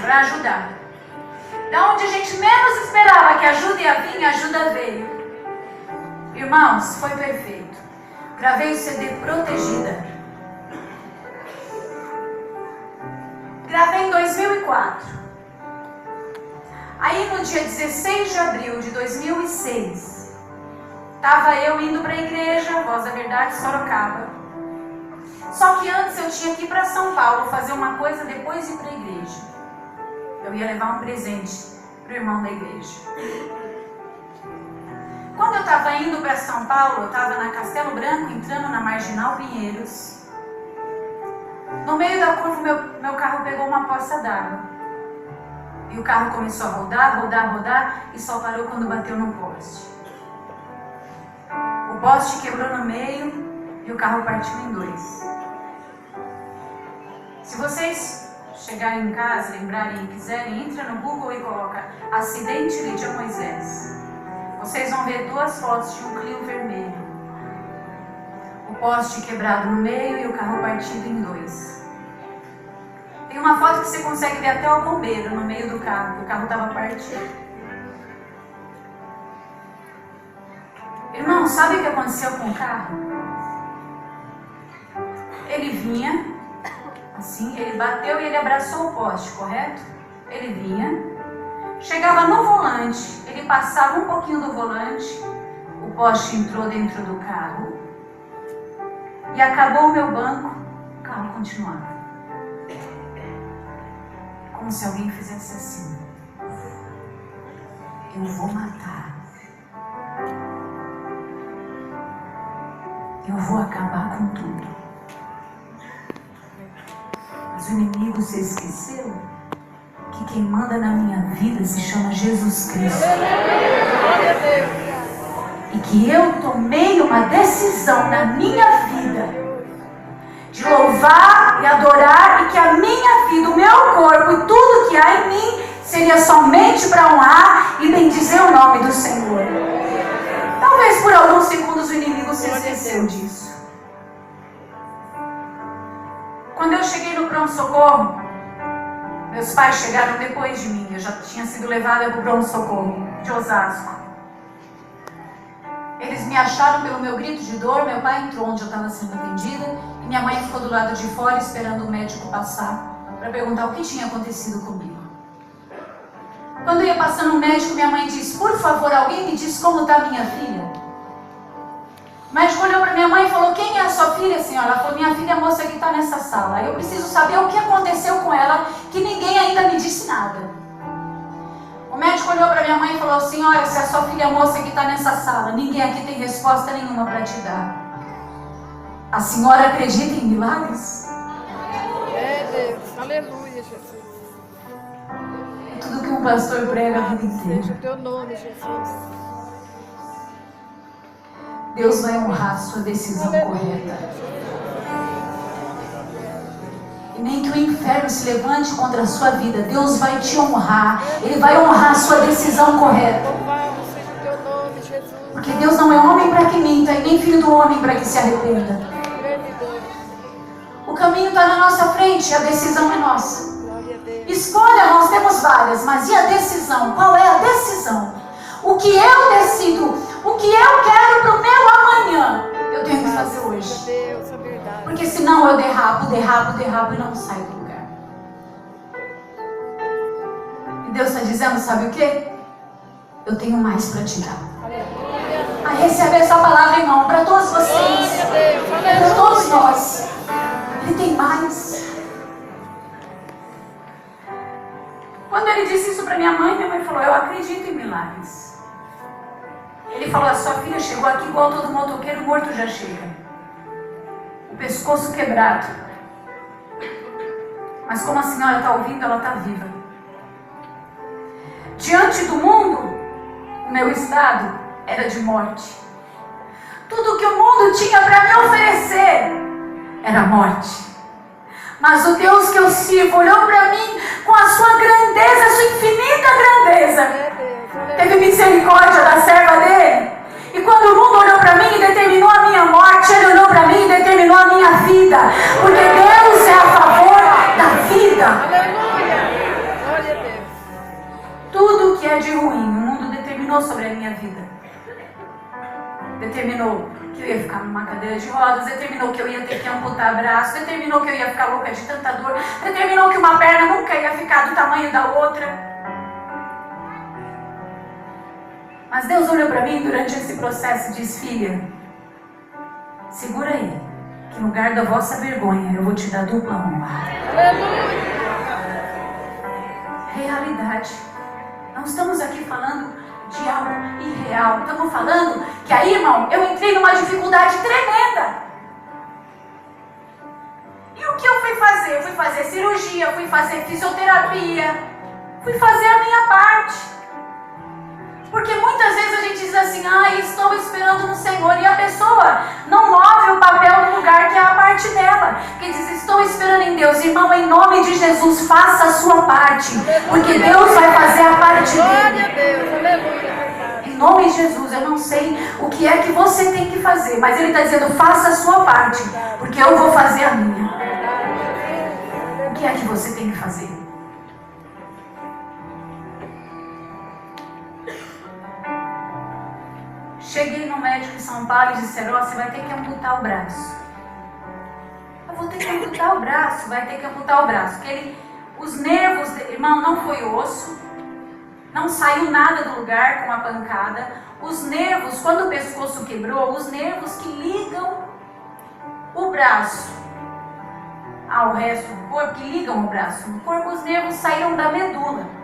para ajudar. Da onde a gente menos esperava que ajuda ia vir, a ajuda veio. Irmãos, foi perfeito. Gravei o CD Protegida. Gravei em 2004. Aí no dia 16 de abril de 2006, estava eu indo para a igreja, Voz da Verdade, Sorocaba. Só que antes eu tinha que ir para São Paulo fazer uma coisa, depois ir para a igreja. Eu ia levar um presente para o irmão da igreja. Quando eu estava indo para São Paulo, eu estava na Castelo Branco, entrando na Marginal Pinheiros. No meio da curva, meu carro pegou uma poça d'água. E o carro começou a rodar, e só parou quando bateu no poste. O poste quebrou no meio e o carro partiu em dois. Se vocês chegarem em casa, lembrarem e quiserem, entra no Google e coloca acidente Lídia Moisés. Vocês vão ver duas fotos de um Clio vermelho. O poste quebrado no meio e o carro partido em dois. Tem uma foto que você consegue ver até o bombeiro no meio do carro, que o carro estava partido. Irmão, sabe o que aconteceu com o carro? Ele vinha, assim, ele bateu e ele abraçou o poste, correto? Ele vinha, chegava no volante, ele passava um pouquinho do volante, o poste entrou dentro do carro e acabou o meu banco, o carro continuava. Como se alguém fizesse assim: eu vou matar, eu vou acabar com tudo. Mas o inimigo se esqueceu que quem manda na minha vida se chama Jesus Cristo. E que eu tomei uma decisão na minha vida de louvar e adorar, e que a minha vida, o meu corpo e tudo que há em mim seria somente para honrar e bendizer o nome do Senhor. Talvez por alguns segundos o inimigo se esqueceu disso. Quando eu cheguei no pronto-socorro, meus pais chegaram depois de mim. Eu já tinha sido levada para o pronto-socorro de Osasco. Eles me acharam pelo meu grito de dor. Meu pai entrou onde eu estava sendo atendida e minha mãe ficou do lado de fora esperando o médico passar para perguntar o que tinha acontecido comigo. Quando eu ia passando o médico, minha mãe disse: por favor, alguém me diz como está minha filha. O médico olhou para minha mãe e falou: quem é a sua filha, senhora? Ela falou: minha filha é a moça que está nessa sala. Eu preciso saber o que aconteceu com ela, que ninguém ainda me disse nada. O médico olhou para minha mãe e falou: senhora, se a sua filha é a moça que está nessa sala, ninguém aqui tem resposta nenhuma para te dar. A senhora acredita em milagres? É Deus, aleluia, Jesus. É tudo que um pastor prega a vida inteira. Seja o teu nome, Jesus. Deus vai honrar a sua decisão correta. E nem que o inferno se levante contra a sua vida, Deus vai te honrar. Ele vai honrar a sua decisão correta. Louvado seja o teu nome, Jesus. Porque Deus não é homem para que minta, e nem filho do homem para que se arrependa. O caminho está na nossa frente, a decisão é nossa. Escolha, nós temos várias, mas e a decisão? Qual é a decisão? O que eu decido, o que eu quero para o meu amanhã, eu tenho que fazer hoje. Porque senão eu derrapo e não saio do lugar. E Deus está dizendo, sabe o que? Eu tenho mais para te dar. A receber essa palavra, irmão, para todos vocês, para todos nós. Ele tem mais. Quando ele disse isso para minha mãe falou: eu acredito em milagres. Ele falou: a sua filha chegou aqui igual todo motoqueiro morto já chega. O pescoço quebrado. Mas como a senhora está ouvindo, ela está viva. Diante do mundo, O meu estado era de morte. Tudo que o mundo tinha para me oferecer era morte. Mas o Deus que eu sirvo olhou para mim com a sua grandeza, a sua infinita grandeza. Teve misericórdia da serva dele. E quando o mundo olhou para mim e determinou a minha morte, ele olhou para mim e determinou a minha vida. Porque Deus é a favor da vida. Aleluia! Glória a Deus. Tudo que é de ruim, o mundo determinou sobre a minha vida. Determinou que eu ia ficar numa cadeira de rodas, determinou que eu ia ter que amputar braço, determinou que eu ia ficar louca de tanta dor, determinou que uma perna nunca ia ficar do tamanho da outra. Mas Deus olhou para mim durante esse processo e disse: filha, segura aí, que no lugar da vossa vergonha eu vou te dar dupla honra. Aleluia! Realidade. Não estamos aqui falando de algo irreal. Estamos falando que aí, irmão, eu entrei numa dificuldade tremenda. E o que eu fui fazer? Eu fui fazer cirurgia, fui fazer fisioterapia, fui fazer a minha parte. Porque muitas vezes a gente diz assim: estou esperando no Senhor, e a pessoa não move o papel no lugar que é a parte dela, que diz: estou esperando em Deus. Irmão, em nome de Jesus, faça a sua parte, porque Deus vai fazer a parte Glória dele. a Deus, aleluia. Em nome de Jesus, eu não sei o que é que você tem que fazer, mas Ele está dizendo: faça a sua parte, porque eu vou fazer a minha. O que é que você tem que fazer? Cheguei no médico em São Paulo e disseram: você vai ter que amputar o braço. Eu vou ter que amputar o braço, vai ter que amputar o braço. Porque os nervos, irmão, não foi osso, não saiu nada do lugar com a pancada. Os nervos, quando o pescoço quebrou, os nervos que ligam o braço ao resto do corpo, que ligam o braço no corpo, os nervos saíram da medula.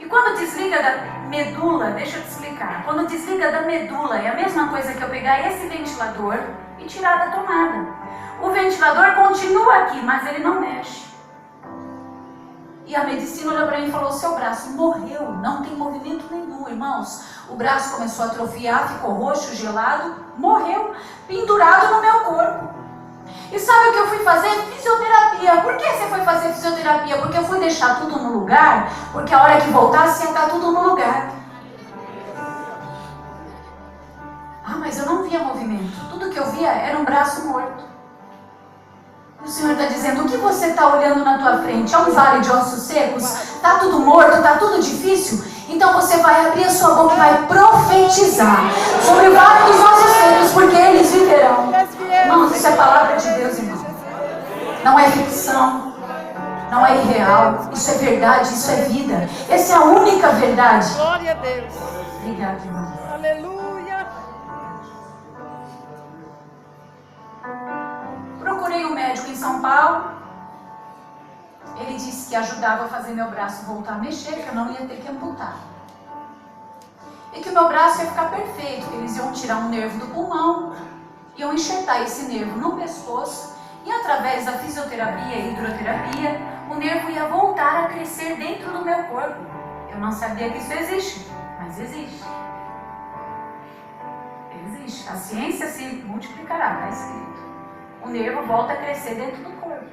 E quando desliga da medula, deixa eu te explicar, quando desliga da medula é a mesma coisa que eu pegar esse ventilador e tirar da tomada. O ventilador continua aqui, mas ele não mexe. E a medicina olhou para mim e falou: seu braço morreu, não tem movimento nenhum, irmãos. O braço começou a atrofiar, ficou roxo, gelado, morreu, pendurado no meu corpo. E sabe o que eu fui fazer? Fisioterapia. Por que você foi fazer fisioterapia? Porque eu fui deixar tudo no lugar, porque a hora que voltasse ia estar tudo no lugar. Mas eu não via movimento. Tudo que eu via era um braço morto. E o Senhor está dizendo: o que você está olhando na tua frente? É um vale de ossos secos? Está tudo morto? Está tudo difícil? Então você vai abrir a sua boca e vai profetizar sobre o vale dos ossos secos, porque eles viverão. Irmãos, isso é palavra de Deus, irmão. Não é ficção, não é irreal. Isso é verdade, isso é vida. Essa é a única verdade. Glória a Deus. Obrigada, irmão. Aleluia. Procurei um médico em São Paulo. Ele disse que ajudava a fazer meu braço voltar a mexer, que eu não ia ter que amputar. E que o meu braço ia ficar perfeito, que eles iam tirar um nervo do pulmão, iam enxertar esse nervo no pescoço, e através da fisioterapia e hidroterapia, o nervo ia voltar a crescer dentro do meu corpo. Eu não sabia que isso existe, mas existe. Existe. A ciência se multiplicará, está escrito. O nervo volta a crescer dentro do corpo.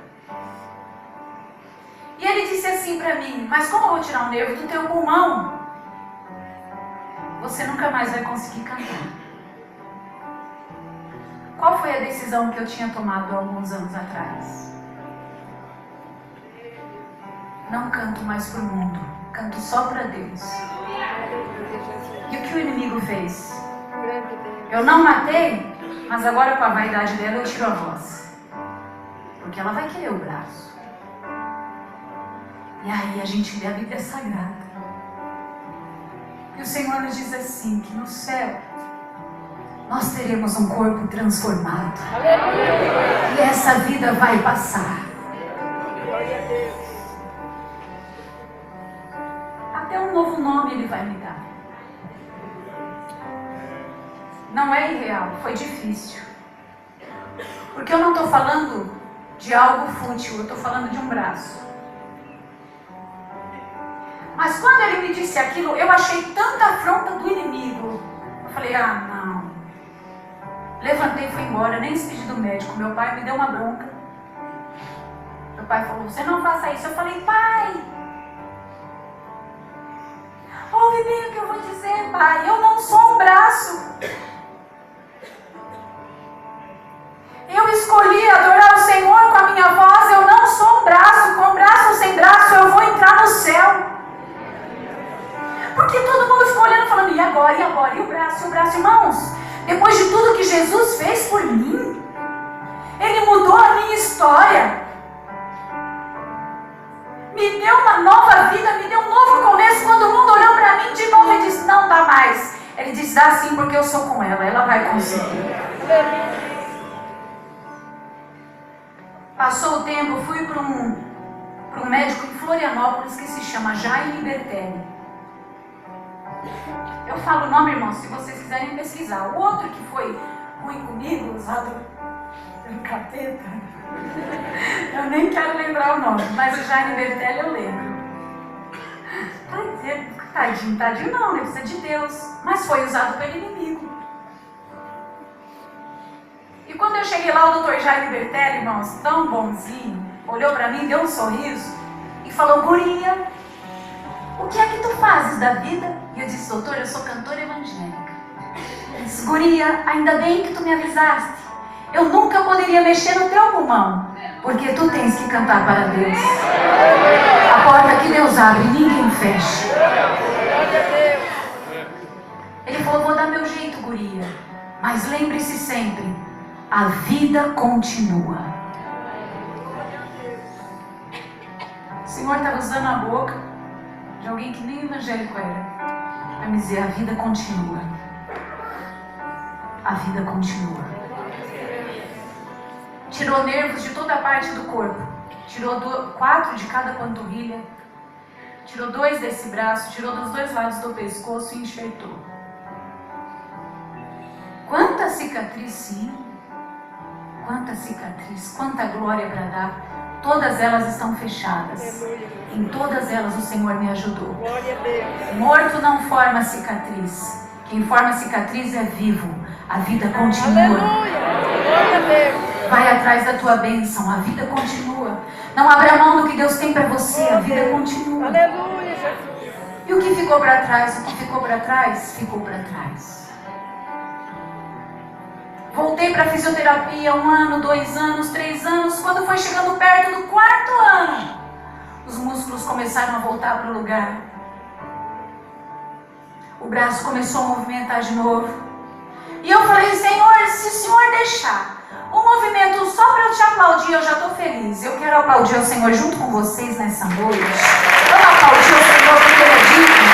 E ele disse assim para mim: mas como eu vou tirar um nervo do teu pulmão, você nunca mais vai conseguir cantar. Qual foi a decisão que eu tinha tomado há alguns anos atrás? Não canto mais para o mundo, canto só para Deus. E o que o inimigo fez? Eu não matei, mas agora com a vaidade dela eu tiro a voz. Porque ela vai querer o braço. E aí a gente lê a Bíblia Sagrada. E o Senhor nos diz assim, que no céu nós teremos um corpo transformado. Aleluia. E essa vida vai passar. Glória a Deus. Até um novo nome Ele vai me dar. Não é irreal, foi difícil. Porque eu não estou falando de algo fútil, eu estou falando de um braço. Mas quando ele me disse aquilo, eu achei tanta afronta do inimigo. Eu falei, não. Levantei e fui embora, nem despedi do médico. Meu pai me deu uma bronca. Meu pai falou, você não faça isso. Eu falei, pai, ouve bem o que eu vou dizer, pai. Eu não sou um braço. Eu escolhi adorar o Senhor com a minha voz. Eu não sou um braço. Com braço ou sem braço, eu vou entrar no céu. Porque todo mundo ficou olhando, falando, e agora, e agora? E o braço, Irmãos, depois de tudo que Jesus fez por mim, Ele mudou a minha história, me deu uma nova vida, me deu um novo começo. Quando o mundo olhou para mim de novo e disse, não dá mais. Ele disse, dá sim, porque eu sou com ela vai conseguir. Passou o tempo, fui para um médico em Florianópolis que se chama Jaime Bertelli. Eu falo o nome, irmãos, se vocês quiserem pesquisar. O outro que foi ruim comigo, usado pelo capeta, eu nem quero lembrar o nome, mas o Jaime Bertelli eu lembro. Tadinho não, né? Precisa de Deus. Mas foi usado pelo inimigo. E quando eu cheguei lá, o doutor Jaime Bertelli, irmãos, tão bonzinho, olhou para mim, deu um sorriso e falou, guria, o que é que tu fazes da vida? E eu disse, doutor, eu sou cantora evangélica. Ele disse, guria, ainda bem que tu me avisaste. Eu nunca poderia mexer no teu pulmão, porque tu tens que cantar para Deus. A porta que Deus abre, ninguém fecha. Ele falou, vou dar meu jeito, guria. Mas lembre-se sempre, a vida continua. O Senhor estava usando a boca de alguém que nem evangélico era, para me dizer, a vida continua. A vida continua. Tirou nervos de toda a parte do corpo. Tirou 4 de cada panturrilha. Tirou 2 desse braço. Tirou dos 2 lados do pescoço e enxertou. Quanta cicatriz, sim. Quanta cicatriz. Quanta glória para dar. Todas elas estão fechadas. Em todas elas o Senhor me ajudou. Morto não forma cicatriz. Quem forma cicatriz é vivo. A vida continua. Vai atrás da tua bênção. A vida continua. Não abra mão do que Deus tem para você. A vida continua. E o que ficou para trás? O que ficou para trás? Ficou para trás. Voltei para a fisioterapia 1 ano, 2 anos, 3 anos. Quando foi chegando perto do 4º ano, os músculos começaram a voltar para o lugar. O braço começou a movimentar de novo. E eu falei, Senhor, se o Senhor deixar um movimento só para eu te aplaudir, eu já estou feliz. Eu quero aplaudir o Senhor junto com vocês nessa noite. Vamos aplaudir o Senhor porque Ele é digno.